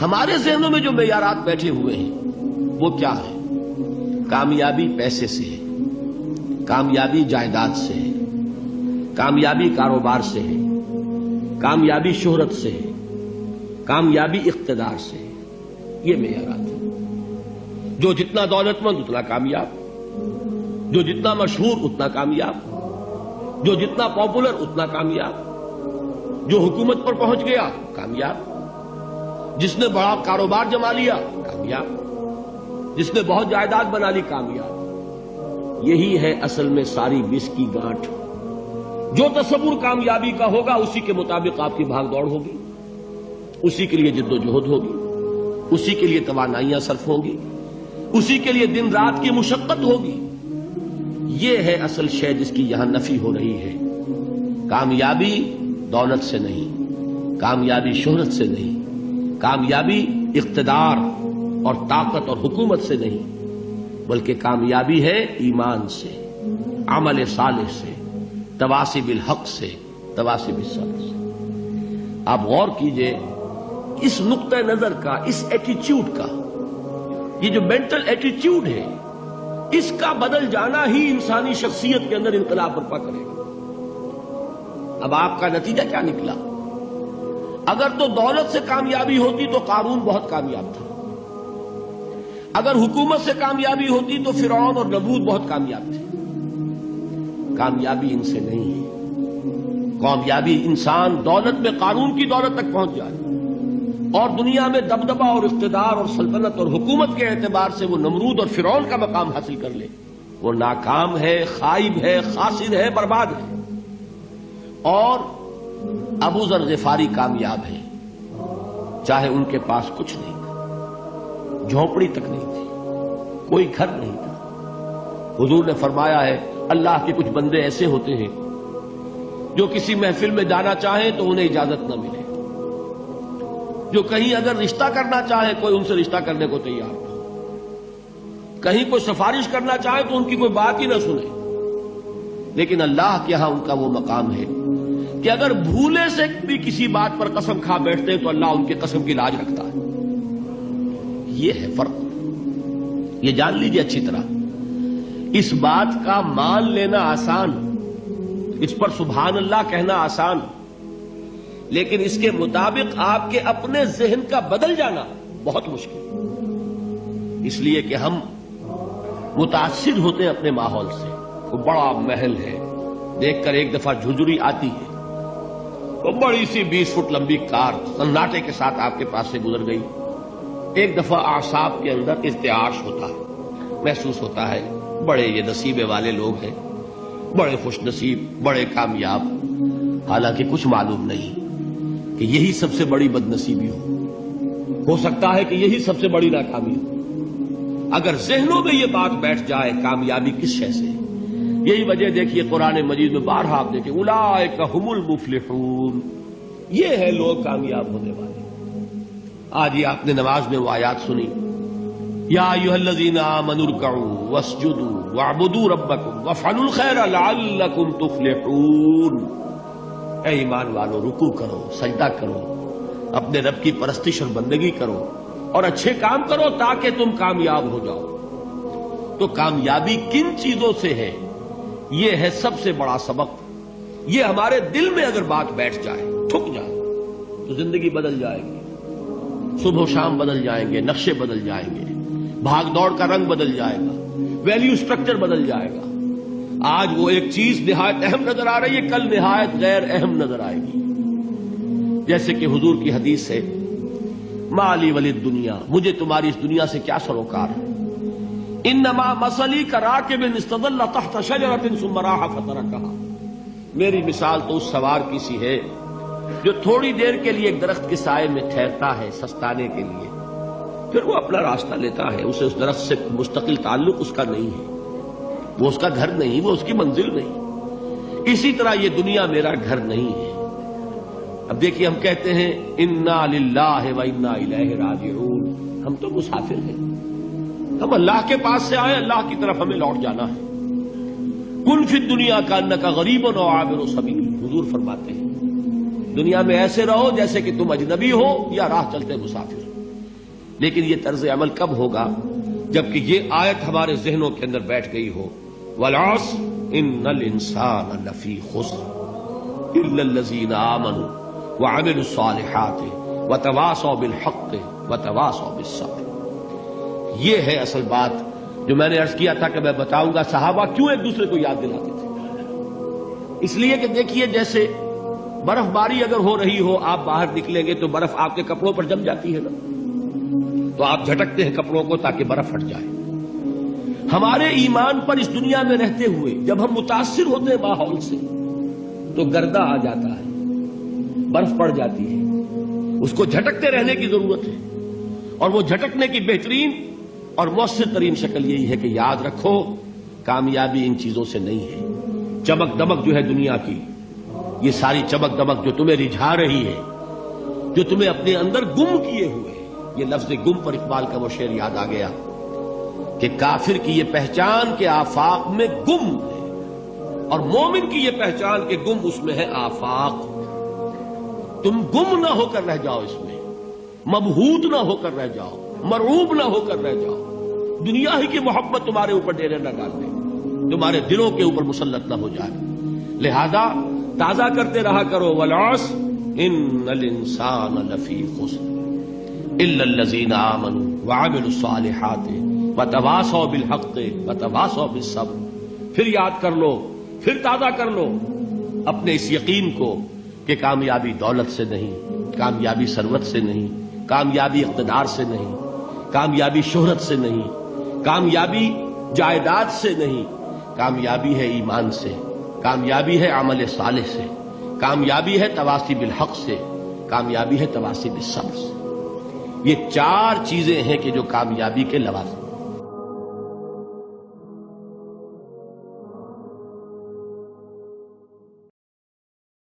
ہمارے ذہنوں میں جو معیارات بیٹھے ہوئے ہیں وہ کیا ہے؟ کامیابی پیسے سے ہے، کامیابی جائیداد سے ہے، کامیابی کاروبار سے ہے، کامیابی شہرت سے ہے، کامیابی اقتدار سے ہے. یہ معیارات ہیں. جو جتنا دولت مند اتنا کامیاب، جو جتنا مشہور اتنا کامیاب، جو جتنا پاپولر اتنا کامیاب، جو حکومت پر پہنچ گیا کامیاب، جس نے بڑا کاروبار جما لیا کامیاب، جس نے بہت جائیداد بنا لی کامیاب. یہی ہے اصل میں ساری بس کی گانٹھ. جو تصور کامیابی کا ہوگا اسی کے مطابق آپ کی بھاگ دوڑ ہوگی، اسی کے لیے جد و جہد ہوگی، اسی کے لیے توانائیاں صرف ہوں گی، اسی کے لیے دن رات کی مشقت ہوگی. یہ ہے اصل شے جس کی یہاں نفی ہو رہی ہے. کامیابی دولت سے نہیں، کامیابی شہرت سے نہیں، کامیابی اقتدار اور طاقت اور حکومت سے نہیں، بلکہ کامیابی ہے ایمان سے، عمل صالح سے، تواصی بالحق سے، تواصی بالصبر سے. آپ غور کیجئے اس نقطہ نظر کا، اس ایٹیچیوڈ کا، یہ جو مینٹل ایٹیچیوڈ ہے اس کا بدل جانا ہی انسانی شخصیت کے اندر انقلاب برپا کرے گا. اب آپ کا نتیجہ کیا نکلا؟ اگر تو دولت سے کامیابی ہوتی تو قارون بہت کامیاب تھا، اگر حکومت سے کامیابی ہوتی تو فرعون اور نمرود بہت کامیاب تھے. کامیابی ان سے نہیں ہے. کامیابی انسان دولت میں قارون کی دولت تک پہنچ جائے اور دنیا میں دبدبہ اور اقتدار اور سلطنت اور حکومت کے اعتبار سے وہ نمرود اور فرعون کا مقام حاصل کر لے، وہ ناکام ہے، خائب ہے، خاسر ہے، برباد ہے. اور ابو ذر غفاری کامیاب ہے، چاہے ان کے پاس کچھ نہیں تھا، جھونپڑی تک نہیں تھی، کوئی گھر نہیں تھا. حضور نے فرمایا ہے اللہ کے کچھ بندے ایسے ہوتے ہیں جو کسی محفل میں جانا چاہیں تو انہیں اجازت نہ ملے، جو کہیں اگر رشتہ کرنا چاہے کوئی ان سے رشتہ کرنے کو تیار نہ، کہیں کوئی سفارش کرنا چاہے تو ان کی کوئی بات ہی نہ سنے. لیکن اللہ کے ہاں ان کا وہ مقام ہے کہ اگر بھولے سے بھی کسی بات پر قسم کھا بیٹھتے ہیں تو اللہ ان کے قسم کی لاج رکھتا ہے. یہ ہے فرق. یہ جان لیجیے اچھی طرح. اس بات کا مان لینا آسان، اس پر سبحان اللہ کہنا آسان، لیکن اس کے مطابق آپ کے اپنے ذہن کا بدل جانا بہت مشکل. اس لیے کہ ہم متاثر ہوتے ہیں اپنے ماحول سے. وہ بڑا محل ہے، دیکھ کر ایک دفعہ جھجری آتی ہے، وہ بڑی سی 20 فٹ لمبی کار سناٹے کے ساتھ آپ کے پاس سے گزر گئی. ایک دفعہ اعصاب کے اندر ارتعاش ہوتا ہے، محسوس ہوتا ہے بڑے یہ نصیبے والے لوگ ہیں، بڑے خوش نصیب، بڑے کامیاب. حالانکہ کچھ معلوم نہیں کہ یہی سب سے بڑی بد نصیبی ہو سکتا ہے کہ یہی سب سے بڑی ناکامی ہو. اگر ذہنوں میں یہ بات بیٹھ جائے کامیابی کس شے سے. یہی وجہ دیکھیے قرآن مجید میں بارہا آپ دیکھیں اولئک ھم المفلحون، یہ ہے لوگ کامیاب ہونے والے. آج یہ آپ نے نماز میں وہ آیات سنی، یا ایھا الذین آمنوا ارکعوا واسجدوا واعبدوا ربکم وافعلوا الخیر لعلکم تفلحون. اے ایمان والو، رکوع کرو، سجدہ کرو، اپنے رب کی پرستش اور بندگی کرو اور اچھے کام کرو تاکہ تم کامیاب ہو جاؤ. تو کامیابی کن چیزوں سے ہے؟ یہ ہے سب سے بڑا سبق. یہ ہمارے دل میں اگر بات بیٹھ جائے، ٹھک جائے، تو زندگی بدل جائے گی. صبح و شام بدل جائیں گے، نقشے بدل جائیں گے، بھاگ دوڑ کا رنگ بدل جائے گا، ویلیو سٹرکچر بدل جائے گا. آج وہ ایک چیز نہایت اہم نظر آ رہی ہے، کل نہایت غیر اہم نظر آئے گی. جیسے کہ حضور کی حدیث ہے، مالی ولی دنیا، مجھے تمہاری اس دنیا سے کیا سروکار ہے. انما مثلی کراکب استظل تحت شجرۃ ثم راح فترکها، میری مثال تو اس سوار کی سی ہے جو تھوڑی دیر کے لیے ایک درخت کے سائے میں ٹھہرتا ہے سستانے کے لیے، پھر وہ اپنا راستہ لیتا ہے. اسے اس درخت سے مستقل تعلق اس کا نہیں ہے، وہ اس کا گھر نہیں، وہ اس کی منزل نہیں. اسی طرح یہ دنیا میرا گھر نہیں ہے. اب دیکھیے ہم کہتے ہیں انا للہ و انا الیہ راجعون، ہم تو مسافر ہیں، ہم اللہ کے پاس سے آئے، اللہ کی طرف ہمیں لوٹ جانا ہے. کن فی الدنیا کانک غریب او عابر سبیل، حضور فرماتے ہیں دنیا میں ایسے رہو جیسے کہ تم اجنبی ہو یا راہ چلتے مسافر. لیکن یہ طرز عمل کب ہوگا؟ جبکہ یہ آیت ہمارے ذہنوں کے اندر بیٹھ گئی ہو، والعصر ان الانسان لفی خسر الا الذین آمنوا وعملوا الصالحات وتواصوا بالحق وتواصوا بالصبر۔ یہ ہے اصل بات جو میں نے عرض کیا تھا کہ میں بتاؤں گا صحابہ کیوں ایک دوسرے کو یاد دلاتے تھے۔ اس لیے کہ دیکھیے جیسے برف باری اگر ہو رہی ہو، آپ باہر نکلیں گے تو برف آپ کے کپڑوں پر جم جاتی ہے نا، تو آپ جھٹکتے ہیں کپڑوں کو تاکہ برف ہٹ جائے۔ ہمارے ایمان پر اس دنیا میں رہتے ہوئے جب ہم متاثر ہوتے ہیں ماحول سے تو گردہ آ جاتا ہے، برف پڑ جاتی ہے، اس کو جھٹکتے رہنے کی ضرورت ہے۔ اور وہ جھٹکنے کی بہترین اور مؤثر ترین شکل یہی ہے کہ یاد رکھو کامیابی ان چیزوں سے نہیں ہے۔ چمک دمک جو ہے دنیا کی، یہ ساری چمک دمک جو تمہیں رجھا رہی ہے، جو تمہیں اپنے اندر گم کیے ہوئے ہے، یہ لفظ گم پر اقبال کا وہ شعر یاد آ گیا کہ کافر کی یہ پہچان کے آفاق میں گم ہے، اور مومن کی یہ پہچان کے گم اس میں ہے آفاق۔ تم گم نہ ہو کر رہ جاؤ، اس میں مبہوت نہ ہو کر رہ جاؤ، مرعوب نہ ہو کر رہ جاؤ، دنیا ہی کی محبت تمہارے اوپر ڈیرے نہ ڈال دے، تمہارے دلوں کے اوپر مسلط نہ ہو جائے۔ لہذا تازہ کرتے رہا کرو، والعصر ان الانسان لفی خسر الا الذین آمنوا وعملوا الصالحات وتواصوا بالحق وتواصوا بالصبر۔ پھر یاد کر لو، پھر تازہ کر لو اپنے اس یقین کو کہ کامیابی دولت سے نہیں، کامیابی ثروت سے نہیں، کامیابی اقتدار سے نہیں، کامیابی شہرت سے نہیں، کامیابی جائیداد سے نہیں، کامیابی ہے ایمان سے، کامیابی ہے عمل صالح سے، کامیابی ہے تواصی بالحق سے، کامیابی ہے تواصی بالصبر سے۔ یہ چار چیزیں ہیں کہ جو کامیابی کے لوازم